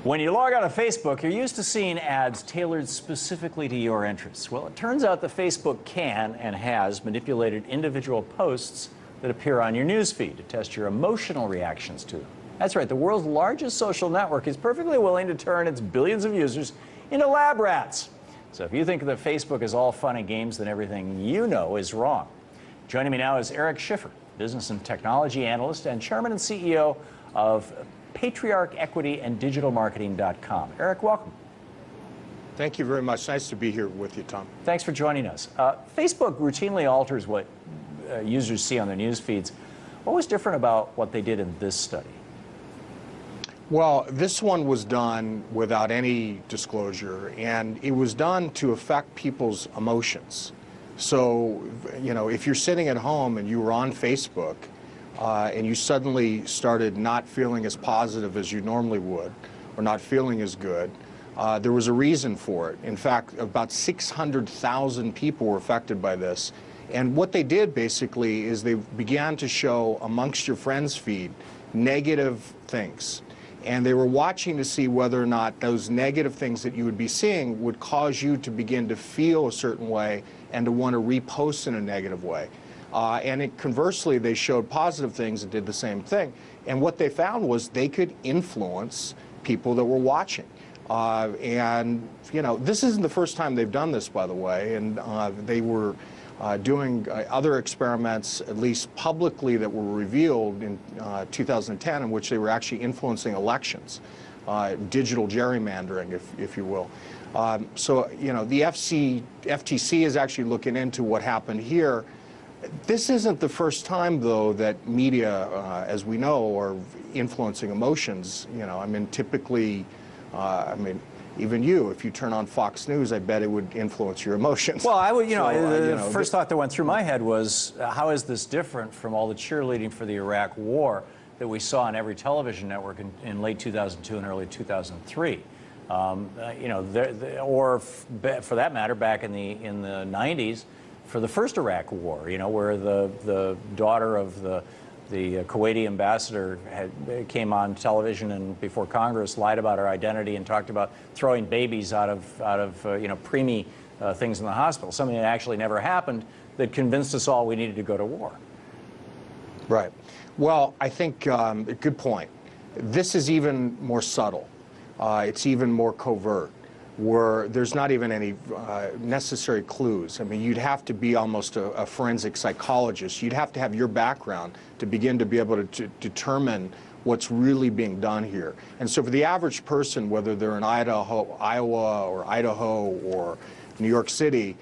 When you log on to Facebook, you're used to seeing ads tailored specifically to your interests. Well, it turns out that Facebook can and has manipulated individual posts that appear on your newsfeed to test your emotional reactions to them. That's right, the world's largest social network is perfectly willing to turn its billions of users into lab rats. So if you think that Facebook is all fun and games, then everything you know is wrong. Joining me now is Schiffer, business and technology analyst and chairman and CEO of Patriarch Equity and DigitalMarketing.com. Eric, welcome. Thank you very much. Nice to be here with you, Tom. Thanks for joining us. Facebook routinely alters what users see on their news feeds. What was different about what they did in this study? Well, this one was done without any disclosure, and it was done to affect people's emotions. So, you know, if you're sitting at home and you were on Facebook, and you suddenly started not feeling as positive as you normally would, or not feeling as good, there was a reason for it. In fact, about 600,000 people were affected by this. And what they did basically is they began to show amongst your friends' feed negative things. And they were watching to see whether or not those negative things that you would be seeing would cause you to begin to feel a certain way and to want to repost in a negative way. Conversely, they showed positive things and did the same thing. And what they found was they could influence people that were watching. And, you know, this isn't the first time they've done this, by the way. And they were doing other experiments, at least publicly, that were revealed in 2010, in which they were actually influencing elections, digital gerrymandering, if you will. So, you know, the FTC is actually looking into what happened here. This isn't the first time, though, that media, as we know, are influencing emotions. You know, I mean, typically, even you, if you turn on Fox News, I bet it would influence your emotions. Well, I would, the first thought that went through my head was, how is this different from all the cheerleading for the Iraq War that we saw on every television network in late 2002 and early 2003? Or for that matter, back in the 90s, for the first Iraq War, you know, where the daughter of the Kuwaiti ambassador came on television and before Congress lied about her identity and talked about throwing babies out of preemie things in the hospital, something that actually never happened, that convinced us all we needed to go to war. Right. Well, I think good point. This is even more subtle. It's even more covert, where there's not even any necessary clues. I mean, you'd have to be almost a forensic psychologist. You'd have to have your background to begin to be able to determine what's really being done here. And so for the average person, whether they're in Iowa or Idaho or New York City,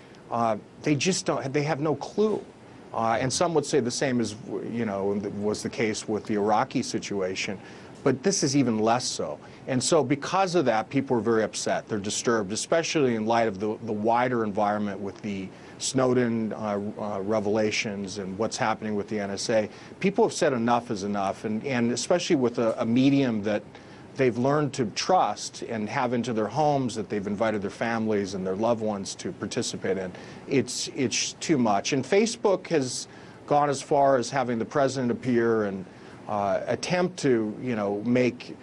they just don't, they have no clue. And some would say the same as, you know, was the case with the Iraqi situation. But this is even less so. And so because of that, people are very upset. They're disturbed, especially in light of the wider environment with the Snowden revelations and what's happening with the NSA. People have said enough is enough, and especially with a medium that they've learned to trust and have into their homes, that they've invited their families and their loved ones to participate in. It's too much. And Facebook has gone as far as having the president appear and attempt to, you know, make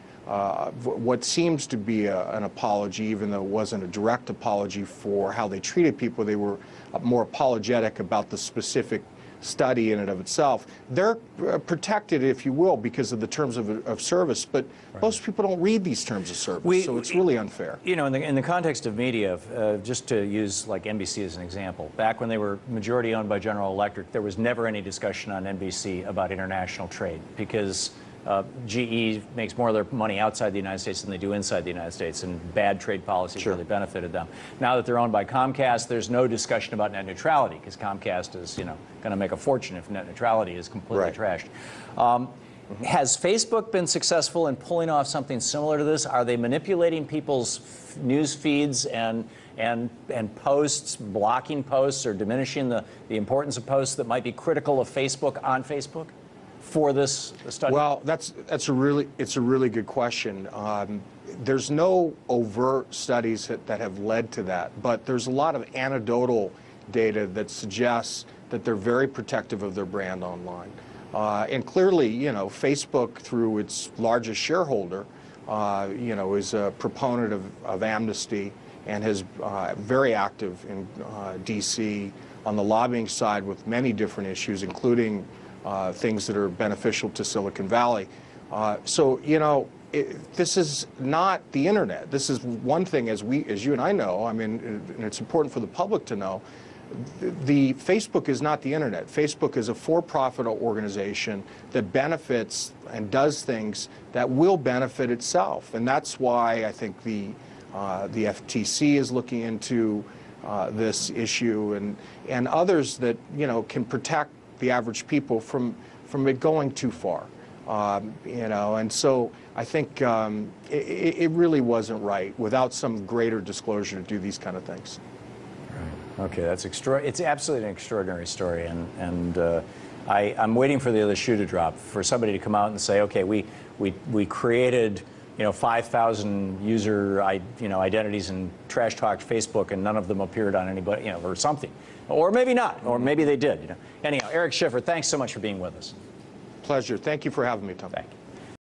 what seems to be an apology, even though it wasn't a direct apology for how they treated people. They were more apologetic about the specific study in and of itself. They're protected, if you will, because of the terms of service, but right. Most people don't read these terms of service, so it's really unfair. You know, in the context of media, just to use like NBC as an example, back when they were majority owned by General Electric, there was never any discussion on NBC about international trade, because GE makes more of their money outside the United States than they do inside the United States, and bad trade policies Sure. really benefited them. Now that they're owned by Comcast, there's no discussion about net neutrality, because Comcast is, you know, going to make a fortune if net neutrality is completely right. trashed. Has Facebook been successful in pulling off something similar to this? Are they manipulating people's news feeds and posts, blocking posts, or diminishing the importance of posts that might be critical of Facebook on Facebook for this study? Well, it's a really good question. There's no overt studies that have led to that, but there's a lot of anecdotal data that suggests that they're very protective of their brand online. And clearly, you know, Facebook, through its largest shareholder, you know, is a proponent of amnesty and is very active in D.C. on the lobbying side with many different issues, including things that are beneficial to Silicon Valley. So, you know, this is not the internet. This is one thing, as you and I know, I mean, and it's important for the public to know, the Facebook is not the internet. Facebook is a for-profit organization that benefits and does things that will benefit itself. And that's why I think the FTC is looking into this issue, and others that, you know, can protect the average people from it going too far. You know, and so I think it really wasn't right without some greater disclosure to do these kind of things. Right. Okay, that's it's absolutely an extraordinary story, and I'm waiting for the other shoe to drop, for somebody to come out and say, okay, we created, you know, 5,000 user identities and trash talked Facebook, and none of them appeared on anybody, you know, or something, or maybe not, or maybe they did. You know. Anyhow, Eric Schiffer, thanks so much for being with us. Pleasure. Thank you for having me, Tom. Thank you.